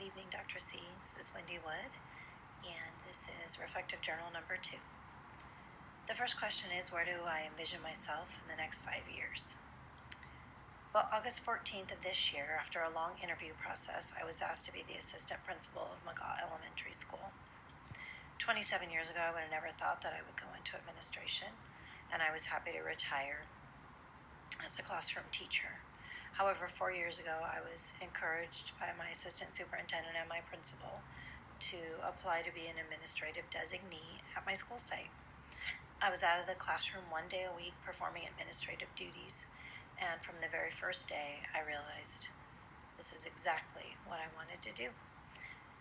evening, Dr. C. This is Wendy Wood, and this is Reflective Journal number 2. The first question is, where do I envision myself in the next 5 years? Well, August 14th of this year, after a long interview process, I was asked to be the assistant principal of McGaw Elementary School. 27 years ago, I would have never thought that I would go into administration, and I was happy to retire as a classroom teacher. However, 4 years ago, I was encouraged by my assistant superintendent and my principal to apply to be an administrative designee at my school site. I was out of the classroom 1 day a week performing administrative duties, and from the very first day, I realized this is exactly what I wanted to do.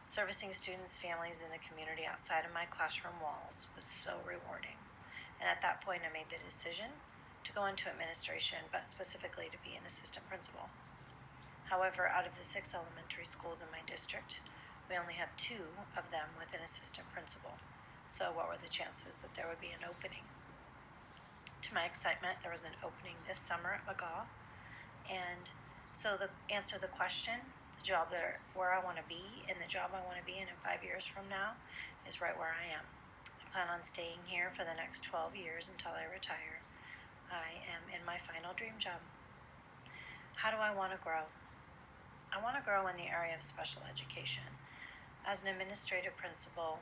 Servicing students, families, and the community outside of my classroom walls was so rewarding, and at that point, I made the decision to go into administration, but specifically to be an assistant principal. However, out of the 6 elementary schools in my district, we only have 2 of them with an assistant principal. So what were the chances that there would be an opening? To my excitement, there was an opening this summer at McGaw, and so to answer the question, the job where I want to be and the job I want to be in 5 years from now is right where I am. I plan on staying here for the next 12 years until I retire. I am in my final dream job. How do I want to grow? I want to grow in the area of special education. As an administrative principal,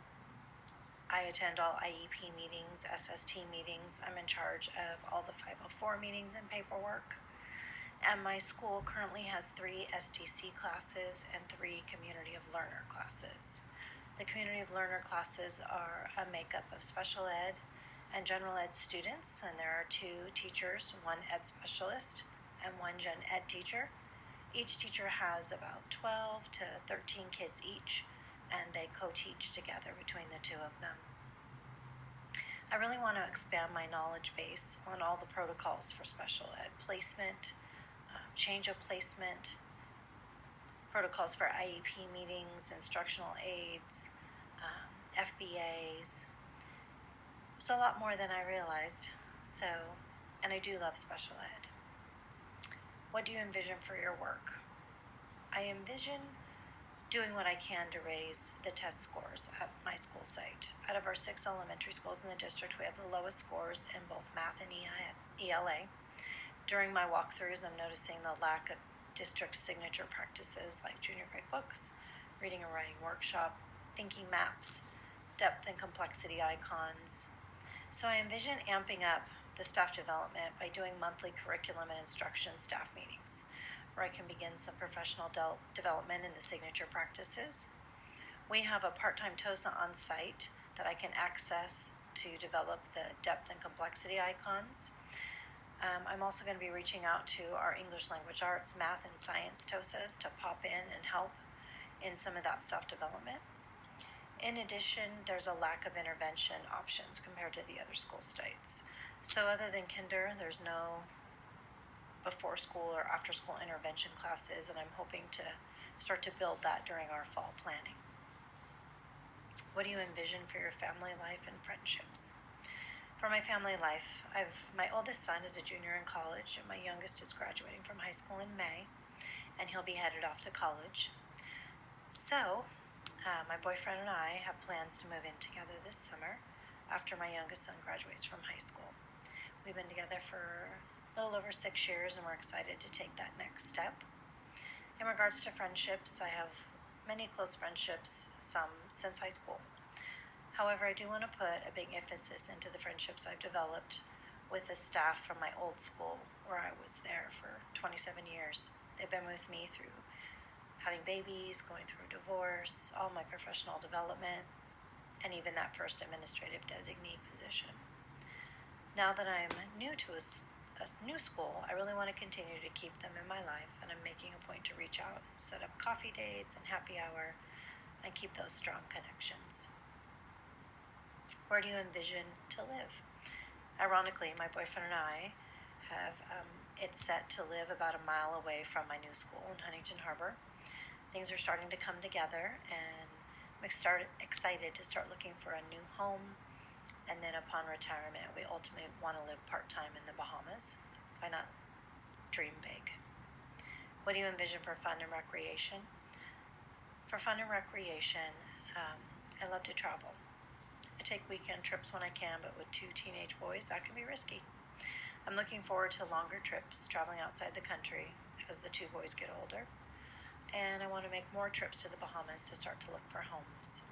I attend all IEP meetings, SST meetings. I'm in charge of all the 504 meetings and paperwork. And my school currently has 3 STC classes and 3 Community of Learner classes. The Community of Learner classes are a makeup of special ed and general ed students, and there are 2 teachers, 1 ed specialist and 1 gen ed teacher. Each teacher has about 12 to 13 kids each, and they co-teach together between the 2 of them. I really want to expand my knowledge base on all the protocols for special ed placement, change of placement, protocols for IEP meetings, instructional aids, FBAs. So a lot more than I realized. And I do love special ed. What do you envision for your work? I envision doing what I can to raise the test scores at my school site. Out of our 6 elementary schools in the district, we have the lowest scores in both math and ELA. During my walkthroughs, I'm noticing the lack of district signature practices like junior grade books, reading and writing workshop, thinking maps, depth and complexity icons. So I envision amping up the staff development by doing monthly curriculum and instruction staff meetings, where I can begin some professional development in the signature practices. We have a part-time TOSA on site that I can access to develop the depth and complexity icons. I'm also going to be reaching out to our English language arts, math, and science TOSAs to pop in and help in some of that staff development. In addition, there's a lack of intervention options compared to the other school sites. So other than kinder, there's no before school or after school intervention classes, and I'm hoping to start to build that during our fall planning. What do you envision for your family life and friendships? For my family life, my oldest son is a junior in college, and my youngest is graduating from high school in May, and he'll be headed off to college. So, my boyfriend and I have plans to move in together this summer after my youngest son graduates from high school. We've been together for a little over 6 years, and we're excited to take that next step. In regards to friendships, I have many close friendships, some since high school. However, I do want to put a big emphasis into the friendships I've developed with the staff from my old school, where I was there for 27 years. They've been with me through having babies, going through divorce, all my professional development, and even that first administrative designee position. Now that I'm new to a new school, I really want to continue to keep them in my life, and I'm making a point to reach out, set up coffee dates and happy hour, and keep those strong connections. Where do you envision to live? Ironically, my boyfriend and I have it set to live about a mile away from my new school in Huntington Harbor. Things are starting to come together, and I'm excited to start looking for a new home. And then upon retirement, we ultimately want to live part-time in the Bahamas. Why not dream big? What do you envision for fun and recreation? For fun and recreation, I love to travel. I take weekend trips when I can, but with 2 teenage boys, that can be risky. I'm looking forward to longer trips, traveling outside the country as the 2 boys get older. And I want to make more trips to the Bahamas to start to look for homes.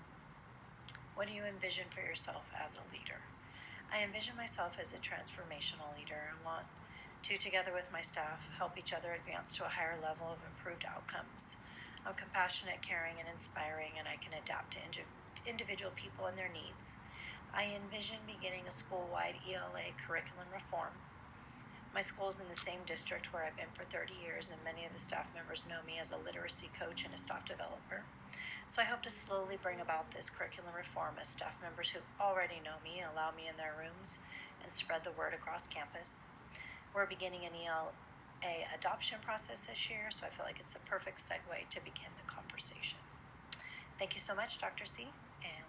What do you envision for yourself as a leader? I envision myself as a transformational leader and want to, together with my staff, help each other advance to a higher level of improved outcomes. I'm compassionate, caring, and inspiring, and I can adapt to individual people and their needs. I envision beginning a school-wide ELA curriculum reform. My school is in the same district where I've been for 30 years, and many of the staff members know me as a literacy coach and a staff developer. So I hope to slowly bring about this curriculum reform as staff members who already know me allow me in their rooms and spread the word across campus. We're beginning an ELA adoption process this year, so I feel like it's the perfect segue to begin the conversation. Thank you so much, Dr. C, and